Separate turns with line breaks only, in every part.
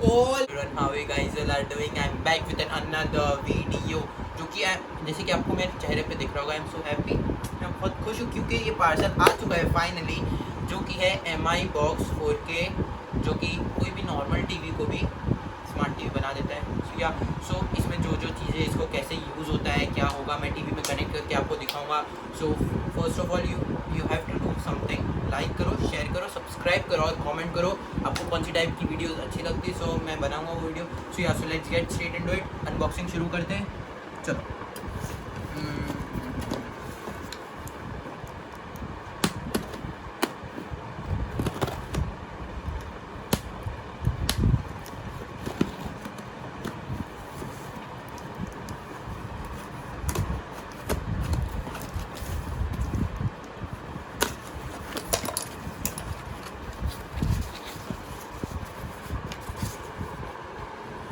all everyone, how you guys all are doing? I'm back with another video जो कि जैसे कि आपको मेरे चेहरे पे दिख रहा होगा, आई एम सो हैप्पी। मैं बहुत खुश हूँ क्योंकि ये पार्सल आ चुका है फाइनली, जो कि है MI बॉक्स 4K, जो कि कोई भी नॉर्मल टीवी को भी स्मार्ट टीवी बना देता है। सो इसमें जो जो चीज़ें, इसको कैसे यूज़ होता है, क्या होगा, मैं टीवी में कनेक्ट करके आपको दिखाऊंगा। So first of all you have to do something, like करो, शेयर करो, सब्सक्राइब करो और कमेंट करो आपको कौन सी टाइप की वीडियोस अच्छी लगती है। सो मैं बनाऊंगा वो video. So let's get straight into it. Unboxing शुरू करते हैं, चलो।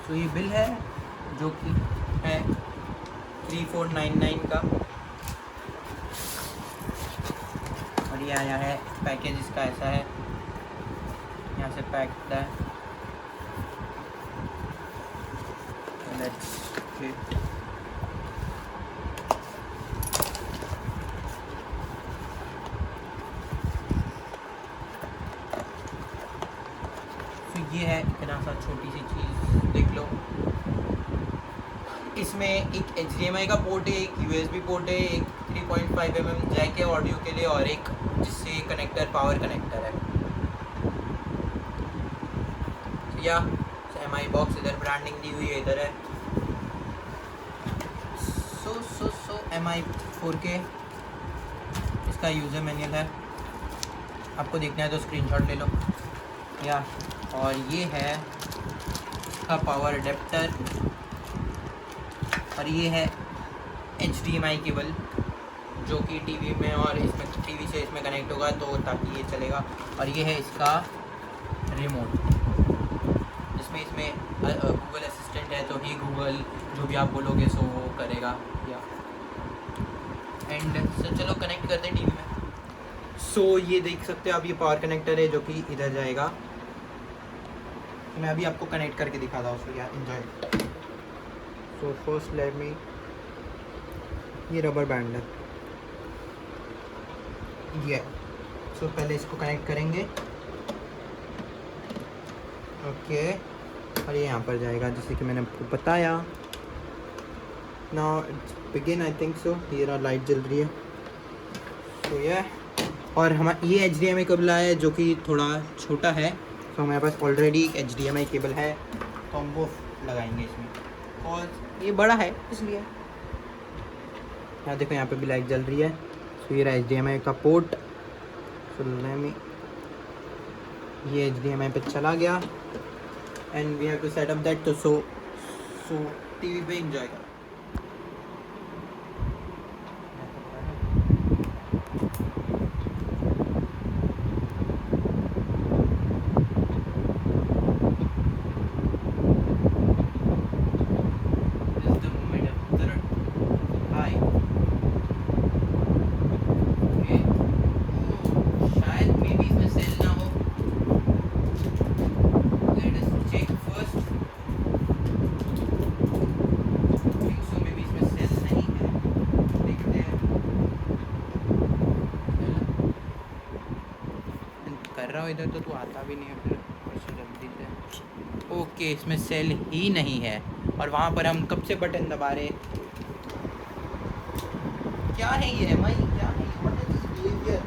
तो ये बिल है जो कि है 3499 का, और ये आया है पैकेज इसका ऐसा है, यहाँ से पैक होता है। लेट्स गेट ये है इतना सा छोटी सी चीज़, देख लो। इसमें एक HDMI का पोर्ट है, एक USB पोर्ट है, एक 3.5 mm जैक है ऑडियो के लिए, और एक जिससे कनेक्टर पावर कनेक्टर है। या MI बॉक्स इधर ब्रांडिंग दी हुई है, इधर है। सो MI 4K इसका यूज़र मैनुअल है, आपको देखना है तो स्क्रीनशॉट ले लो। या और ये है इसका पावर अडेप्टर, और ये है HDMI केबल जो कि टीवी में और इसमें टीवी से इसमें कनेक्ट होगा तो ताकि ये चलेगा। और ये है इसका रिमोट, जिसमें इसमें गूगल असिस्टेंट है, तो ही गूगल जो भी आप बोलोगे सो वो करेगा। या एंड सो चलो कनेक्ट करते हैं टीवी में। सो ये देख सकते हो आप, ये पावर कनेक्टर है जो कि इधर जाएगा। तो मैं अभी आपको कनेक्ट करके दिखाता हूँ। सो या enjoy. So first let me, ये रबर बैंड है ये। सो पहले इसको कनेक्ट करेंगे, ओके, और ये यहाँ पर जाएगा जैसे कि मैंने आपको बताया। Now it's begin, I think so. ये रहा, लाइट जल रही है। तो ये और हमारा ये HDMI केबल है जो कि थोड़ा छोटा है, तो हमारे पास ऑलरेडी HDMI केबल है, तो हम वो लगाएंगे इसमें। और ये बड़ा है इसलिए, यहाँ देखो यहाँ पे भी लाइट जल रही है। तो ये रहा HDMI का पोर्ट। तो में ये HDMI पे चला गया, and we have to set up that. तो सो टीवी पे एंजॉय करो। कर रहा हूँ इधर तो तू आता भी नहीं है फिर जल्दी से। ओके, इसमें सेल ही नहीं है, और वहाँ पर हम कब से बटन दबा रहे। क्या है ये MI, क्या है ये?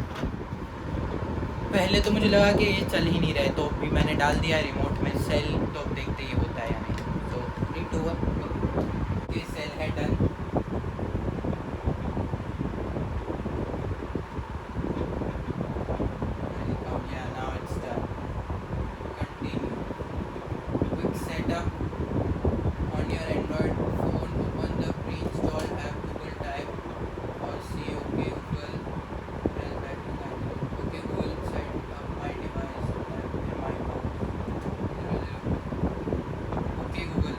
पहले तो मुझे लगा कि ये चल ही नहीं रहे, तो अभी मैंने डाल दिया रिमोट में सेल, तो अब देखते ये होता है या नहीं। तो 3 2 1, ये सेल है done. On your Android phone, open the pre-installed app, Google type or say OK Google, press back to Android. OK Google, set up my device, MI box. OK Google,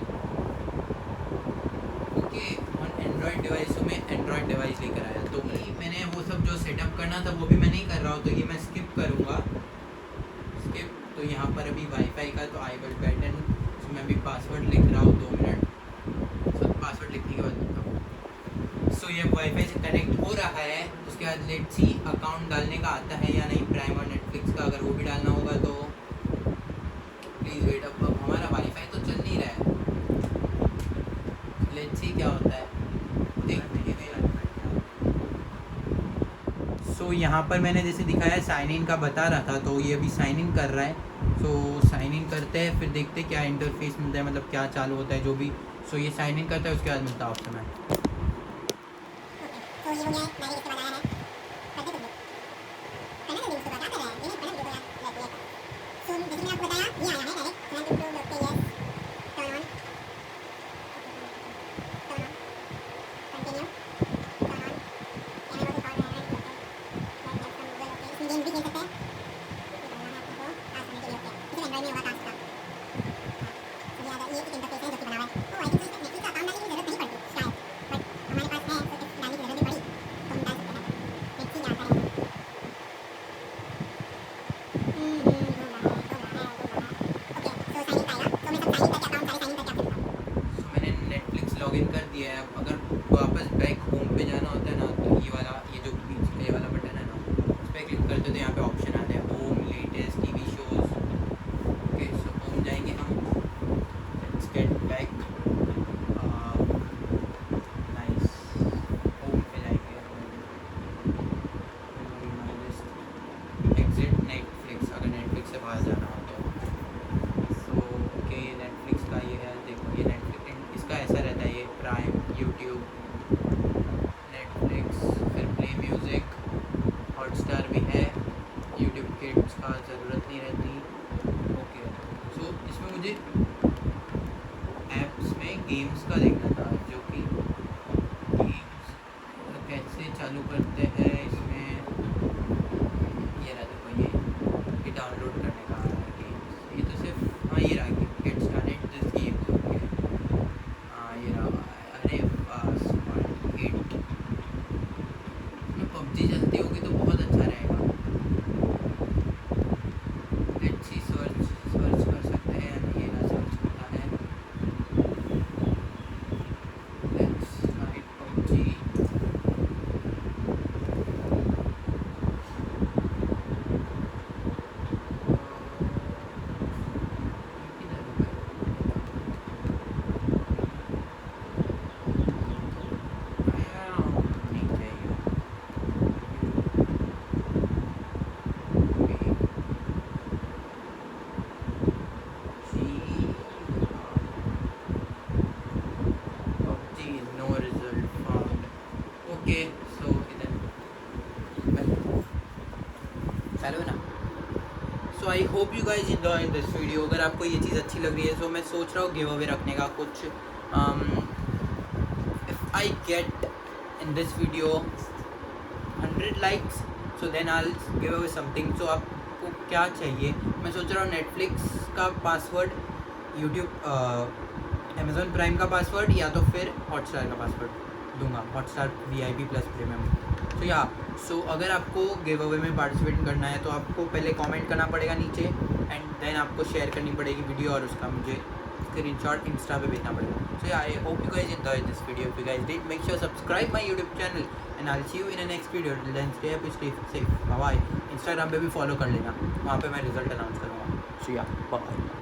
OK on Android device। तो मैं Android device लेकर आया, तो मैंने वो सब जो setup करना था वो भी मैं नहीं कर रहा हूँ, तो ये मैं स्किप करूँगा। स्किप। तो यहाँ पर अभी वाईफाई का, तो आई विल बैटन मैं अभी पासवर्ड लिख रहा हूँ, 2 मिनट। सो पासवर्ड लिखने के बाद बताऊँ। सो ये वाईफाई से कनेक्ट हो रहा है। उसके बाद लेट्स सी अकाउंट डालने का आता है या नहीं, प्राइम और नेटफ्लिक्स का। अगर वो भी डालना होगा तो प्लीज़ वेट। अब हमारा वाईफाई तो चल नहीं रहा है, लेट्स सी क्या होता है, देखते हैं। सो यहाँ पर मैंने जैसे दिखाया साइन इन का बता रहा था, तो ये अभी साइन इन कर रहा है। सो साइन इन करते हैं, फिर देखते हैं क्या इंटरफेस मिलता है, मतलब क्या चालू होता है जो भी। सो ये साइन इन करता है, उसके बाद मिलता है ऑप्शन में।
तो ये हो गया है, मैंने इसके बताया है करते तुम लोग करना तो उसको बताते रहे, ये नहीं पहले वीडियो को लाइक किया। सो जैसे मैंने आपको बताया ये आया है डायरेक्ट फ्रंट इंट्रो लोग के yes turn on continue turn on camera को रिकॉर्ड करना है लाइक फ्रॉम गूगल। ओके, इसमें गेम भी खेल सकते हैं, करना है आपको टास्क करने के लिए। ओके, इसे एंड्रॉइड में होगा टास्क का। तो ये एक इंटरफेस है जो कि बना हुआ है। तो आई थिंक नेटफ्लिक्स का अकाउंट डालने की जरूरत नहीं पड़ती शायद, बट हमारे पास है तो डालने की जरूरत नहीं पड़ी, तो हम डाल सकते हैं। नेक्स्ट क्या आता है।
सो मैंने नेटफ्लिक्स लॉगिन कर दिया है। अब अगर वापस बैक होम पे जाना होता है ना, तो ये वाला, ये जो बीच का ये वाला बटन है ना, उस पर क्लिक करते तो यहाँ पे ऑप्शन आते हैं home, latest TV shows. Okay, so home जाएंगे हम, let's get back, nice, home पे जाएंगे। एग्जिट नेटफ्लिक्स, अगर नेटफ्लिक्स से बाहर जाना हो तो। सो ओके, नेटफ्लिक्स का ये है, देखो ये नेटफ्लिक्स इसका ऐसा रहता है, ये प्राइम, यूट्यूब, नेटफ्लिक्स, फिर प्ले म्यूज़िक, हॉटस्टार भी है। यूट्यूब किड्स का ज़रूरत नहीं रहती। ओके, सो इसमें मुझे ऐप्स में गेम्स का देखना था, जो कि गेम्स कैसे चालू करते हैं इसमें। ये रहा, देखो ये डाउनलोड करने का गेम्स। ये तो सिर्फ, हाँ ये रहा, get started this game. Okay, हाँ ये रहा। अरे स्मार्ट हिट में पबजी चलती होगी तो बहुत अच्छा रहेगा। लेट्स सी, सर्च कर सकते हैं, ये रहा, सर्च करता है। Let's write PUBG. No result found. Okay, so इधर चालू है ना। So I hope you guys enjoy this video. अगर आपको ये चीज़ अच्छी लग रही है, तो मैं सोच रहा हूँ गिव अवे रखने का कुछ। If I get in this video 100 likes, so then I'll give away something. So आपको क्या चाहिए, मैं सोच रहा हूँ नेटफ्लिक्स का पासवर्ड, यूट्यूब, अमेज़ॉन प्राइम का पासवर्ड, या तो फिर हॉटस्टार का पासवर्ड दूंगा, हॉटस्टार VIP प्लस प्रीमियम। तो या सो अगर आपको गिव अवे में पार्टिसिपेट करना है, तो आपको पहले कमेंट करना पड़ेगा नीचे, एंड देन आपको शेयर करनी पड़ेगी वीडियो, और उसका मुझे स्क्रीनशॉट इंस्टा पे भेजना पड़ेगा। So I hope you guys enjoy this video. If you guys did, make sure subscribe my YouTube channel, and I will see you in the next video. Till then stay happy, stay safe, bye bye. Instagram पे भी follow कर लेना, वहाँ पे मैं result announce करूँगा। सो या bye.